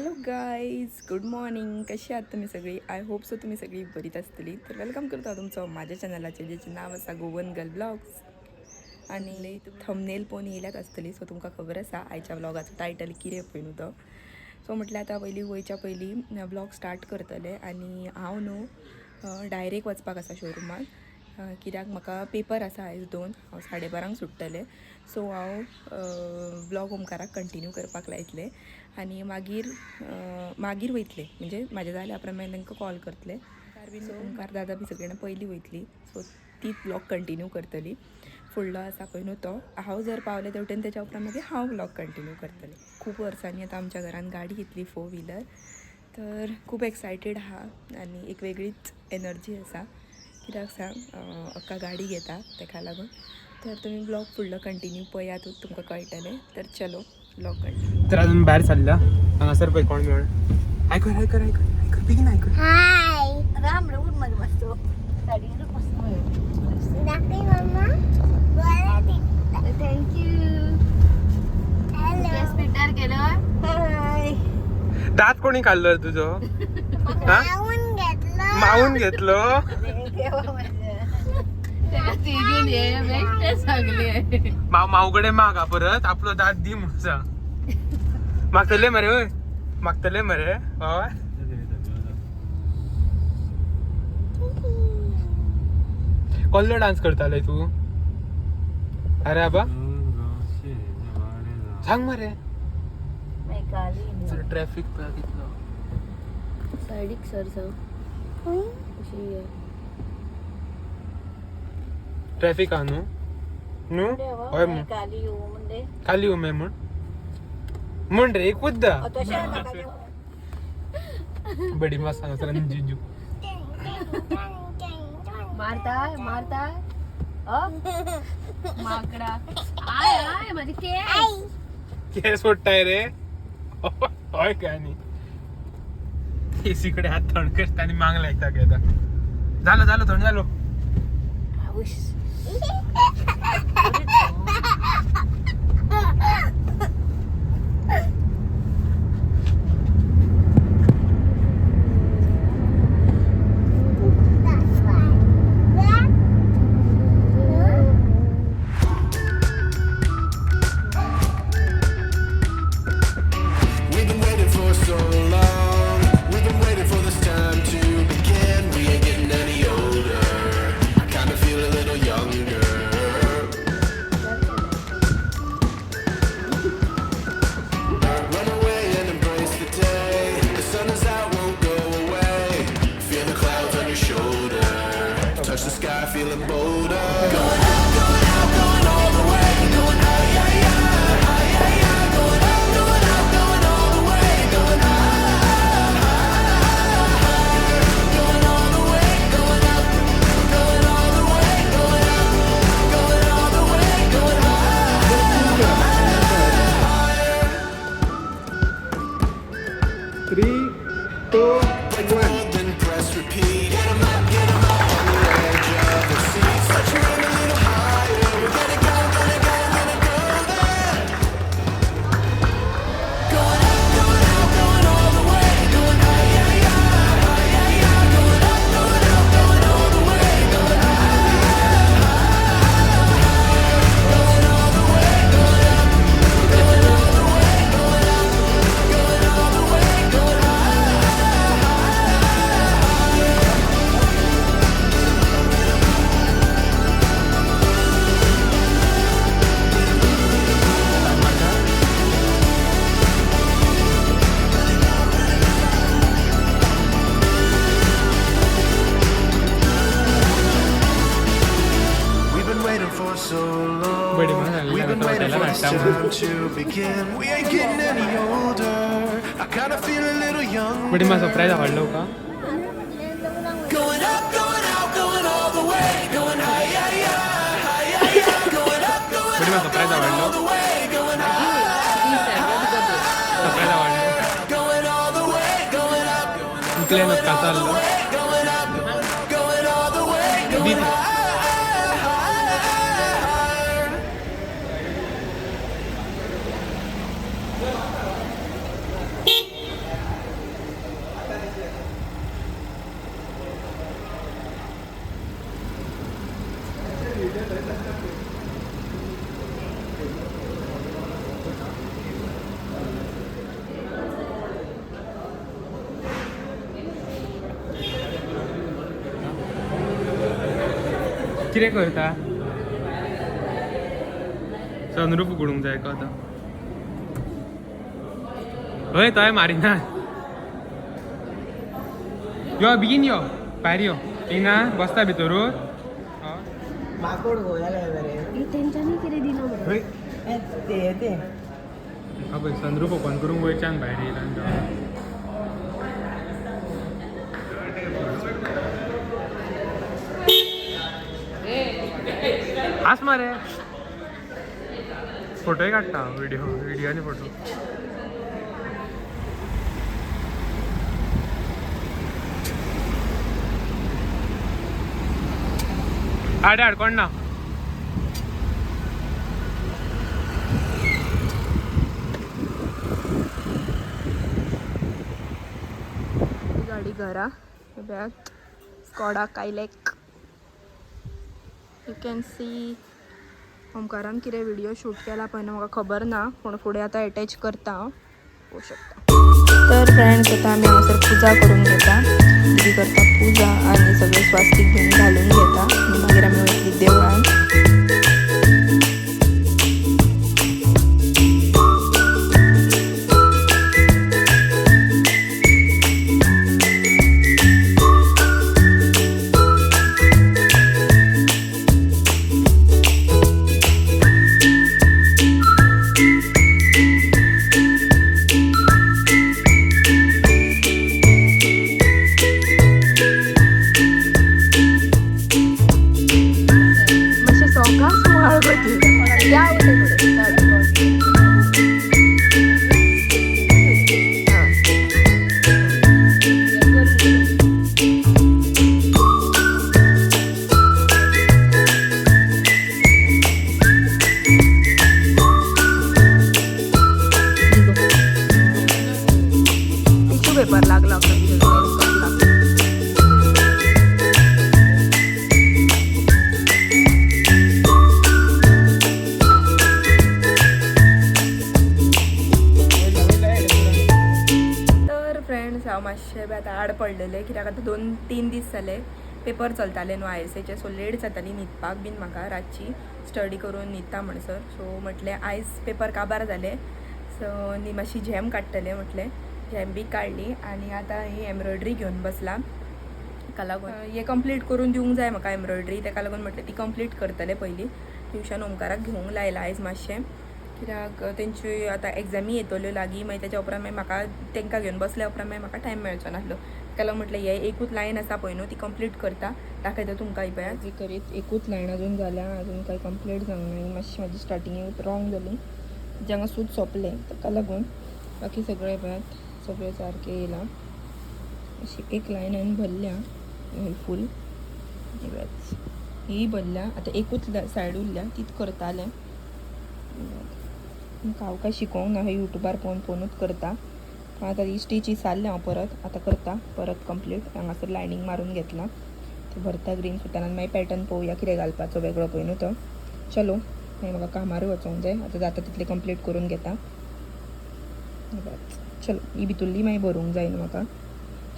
Hello guys, good morning. कशी आहात तुम्ही सगळी? आय होप सो तुम्ही सगळी बरीच असतली. तर वेलकम करतो तुमचं माझ्या चॅनलाचे ज्याचे नाव असा गोवन गर्ल ब्लॉग्स. आणि थंबनेल पण येयल्यात असतली, सो तुमका खबर असा आयच्या ब्लॉगाचं टायटल कितें पळय होतं. सो म्हटलं आता पयलीं वयच्या पयलीं ब्लॉग स्टार्ट करतले. आणि हांव न्हू डायरेक्ट वचपाक आसा शोरुमाक, कित्याक म्हाका पेपर आसा आयज 2. हांव 12:30 सुट्टलें. सो हांव ब्लॉग ओमकाराक कंटिन्यू करपाक लायतलें आनी मागीर वयतलें, म्हणजे म्हाजें जाल्या उपरांत मागीर तांकां कॉल करतलें. सो ओमकार दादा बी सगळी जाणां पयलीं वयतलीं, सो ती ब्लॉग कंटिन्यू करतली. फुडलो आसा पळय न्हू तो, हांव जर पावलें तेवटेन तेच्या उपरांत मागीर हांव ब्लॉग कंटिन्यू करतलें. खूब वर्सांनी आतां आमच्या घरान गाडी घेतली 4 व्हिलर, तर खूब एक्सायटेड आहा आनी एक वेगळीच एनर्जी आसा. कित्याक सांग, अक्का गाडी घेता तेका लागून. तर तुम्ही ब्लॉग फुडलो कंटिन्यू पळयातूच तुमकां कळटलें. तर चलो ब्लॉग कंटिन्यू. तर अजून बाहेर चालला हांगासर पळय कोण मेळ. आयकर आयकर आयकर आयकर बेगीन आयकर. हाय राम राम मध्ये बसतो गाडीवर बसतो दाखव मम्मा बोला ती थँक्यू हॅलो स्पीकर केलं. हाय दात कोणी खाल्लं तुझं? मावून घेतलं मावून घेतलो. मावकडे मागा परत आपलं दात दी म्हणसा. मागतले मरे होय, मागतले मरे हय. कसलो डान्स करताले तू? अरे आबा सांग मरे. ट्रॅफिक बघितलं सायडीक सर सांग अशी ट्रॅफिक हा न्हू न्हू हय म्हण खाली येऊ मे म्हण रे एक मुद्दा बडी मसा जिजू मारताय मारताय माकडा आय आय माझी केस सोडताय रे होय काय नाही. एसीकडे हात थंड करता आणि मागला एकदा घेता. झालं झालं थंड झालो. बडी मला सरप्राईज आवडलो का? बडी मला सरप्राईज आवडलो. सरप्राईज आवडलो. इकडे नका चाललो. कितें करता सनरूफ उगडूंक जाय का आतां हय थंय मारिना यो बेगीन यो भायर यो हिंगा बसता भितरूच माकोड गोंयाला बरे तेंच्यांनी कितें दिलो म्हणून ते पळय सनरूफ ओपन करूंक वयच्यान भायर येयला आस मरे फोटोय काडटा व्हिडिओनी फोटो हाड कोण ना गाडी घरा ब्यात स्कॉडा कायलेक यू कॅन सी ओमकारान कितें व्हिडिओ शूट केला पण म्हाका खबर ना पूण फुडें आतां अटॅच करता पळोवं शकता तर फ्रेंड्स आतां आमी हांगासर पुजा करून घेता दीदी करता पुजा आनी सगळे स्वास्तीक बीन घालून घेता आनी मागीर आमी वयतली देवळान पेपर लागला फ्रेंड्स हांव मातशें आतां आड पडलेलें कित्याक आतां 2-3 दीस जाले पेपर चलताले न्हू ISAचे सो लेट जाताली न्हिदपाक बीन म्हाका रातची स्टडी करून न्हिदता म्हणसर सो म्हटलें आयज पेपर काबार जाले सो न्ही मातशी झॅम काडटलें म्हटलें झॅम बी काडली आनी आतां ही एम्ब्रॉयडरी घेवन बसला ताका लागून हे कंप्लीट करून दिवंक जाय म्हाका एम्ब्रॉयडरी ताका लागून म्हटलें ती कंप्लीट करतलें पयलीं ट्युशन ओमकाराक घेवंक लायला आयज मातशें कित्याक तेंच्यो आतां एग्जामी येतल्यो लागीं मागीर तेच्या उपरांत मागीर म्हाका तांकां घेवन बसल्या उपरांत मागीर म्हाका टायम मेळचो नासलो ताका लागून म्हटलें हे एकूच लायन आसा पळय न्हू ती कंप्लीट करता दाखयता तुमकां पळय जी करीत एकूच लायन अजून जाल्या अजून कांय कंप्लीट जावंक ना मातशी म्हाजी स्टार्टिंगेक रॉंग जाली जेन्ना सूट सोंपलें ताका लागून बाकी सगळें पळयात सगळें सारकें येयलां अशी एक लायन हांवें भरल्या फूल ही भरल्या आतां एकूच सायड उरल्या तीच करतालें हांव काय शिकोवंक ना युट्यूबार पळोवनूच करता आतां ही स्टीच विसारलें हांव परत आतां करता परत कंप्लीट हांगासर लायनींग मारून घेतलां ते भरता ग्रीन सुतान आनी मागीर पॅटर्न पळोवया कितें घालपाचो वेगळो पळय न्हू तो चलो मागीर म्हाका कामारूय वचोंक जाय आतां जाता तितलें कंप्लीट करून घेता चलो ही भितुरली मागीर भरूंक जाय न्हू म्हाका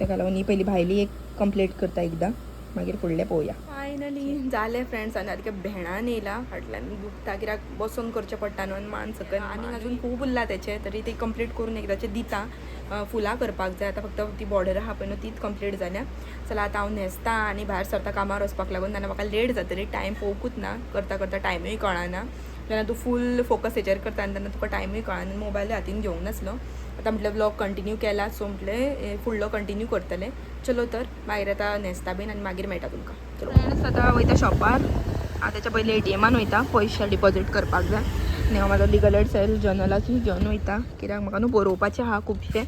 ताका लागून ही पयलीं भायली एक कंप्लीट करता एकदां मागीर फुडलें पळोवया फायनली जालें फ्रेंड्स आनी आतां भेणान येयला फाटल्यान दुखता कित्याक बसून करचें पडटा न्हू आनी मान सकयल आनी अजून खूब उरला तेचे तरी ते कंप्लीट करून एकदाचें दिता फुलां करपाक जाय आतां फक्त ती बॉर्डर आहा पळय न्हू तीच कंप्लीट जाल्या चला आतां हांव न्हेसता आनी भायर सरता कामार वचपाक लागून नाजाल्यार म्हाका लेट जातली टायम पळोवंकूच ना करता करता टायमूय कळना जेन्ना तूं फूल फोकस हेचेर करता आनी तेन्ना तुका टायमूय कळना मोबायल हातीन घेवंक नासलो आतां म्हटलें ब्लॉग कंटिन्यू केला सो म्हटलें फुडलो कंटिन्यू करतलें चलो तर मागीर आतां न्हेसता बीन आनी मागीर मेळटा तुमकां चलो फ्रेंड्स आतां वयता शॉपार हांव तेच्या पयलीं ATMान वयता पयशे डिपॉझीट करपाक जाय आनी हांव म्हाजो लिगल एड सेल जर्नलाची घेवन वयता कित्याक म्हाका न्हू बरोवपाचें आहा खुबशें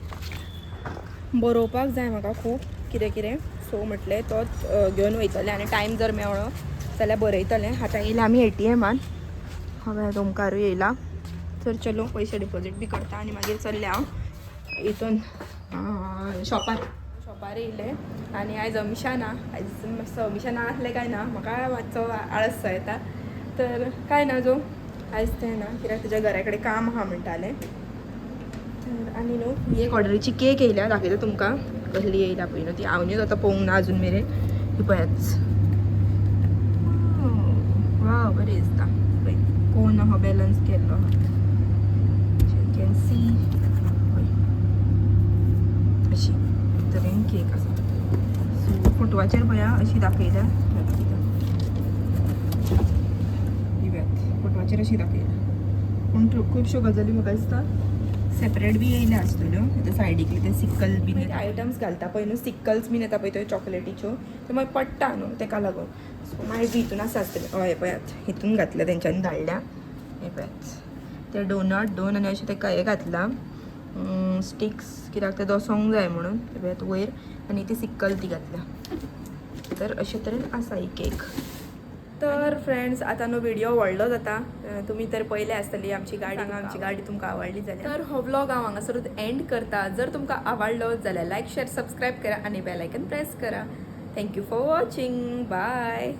बरोवपाक जाय म्हाका खूब कितें कितें सो म्हटलें तोच घेवन वयतलें आनी टायम जर मेळ्ळो जाल्यार बरयतलें आतां येयला आमी ATMान हांवें ओमकारूय येयला तर चलो पयशे डिपॉझीट बी करता आनी मागीर चल्लें हांव हितून शॉपार येयलें आनी आयज अमिशा ना आयज मातसो अमिशा ना आसलें काय ना म्हाका मातसो आळस येता तर काय ना जो आयज तें ना कित्याक तुज्या घरा कडेन काम आहा म्हणटालें तर आनी न्हू ही एक ऑर्डरीची केक येयल्या दाखयता तुमकां कसली येयला पळय न्हू ती हांवूच आतां पळोवंक ना अजून मेरेन ही पळयात बरें दिसता पळय कोण हो बॅलन्स केल्लो कॅन सी अशी तरेन केक आसा सो फोटवाचेर पळया अशी दाखयल्या फोटवाचेर अशी दाखयल्या पूण खुबश्यो गजाली म्हाका दिसता सेपरेट बी येयल्या आसतल्यो ते सायडीकले ते सिक्कल बीन आयटम्स घालता पळय न्हू सिक्कल्स बीन येता पळय त्यो चॉकलेटीच्यो त्यो मागीर पडटा न्हू तेका लागून सो मागीर हितून आसा आसतलें हय पळयात हितून घातल्या तेंच्यांनी धाडल्या हे पळयात ते डोनट दोन आनी अशें तेका हें घातलां स्टिक्स कित्याक ते दसोंक जाय म्हणून हे पळयात वयर आनी ती सिक्कल ती घातल्या तर अशे तरेन आसा ही केक तर फ्रेंड्स आता न्हू व्हिडिओ व्हडलो जाता तुमी तर पयले आसतली आमची गाडी तुमकां आवडली जाल्यार तर हो व्लॉग हांव हांगासरूच एंड करता जर तुमकां आवडलो जाल्यार लायक शेअर सबस्क्राईब करा आणि बेल आयकन प्रेस करा थँक्यू फॉर वॉचिंग बाय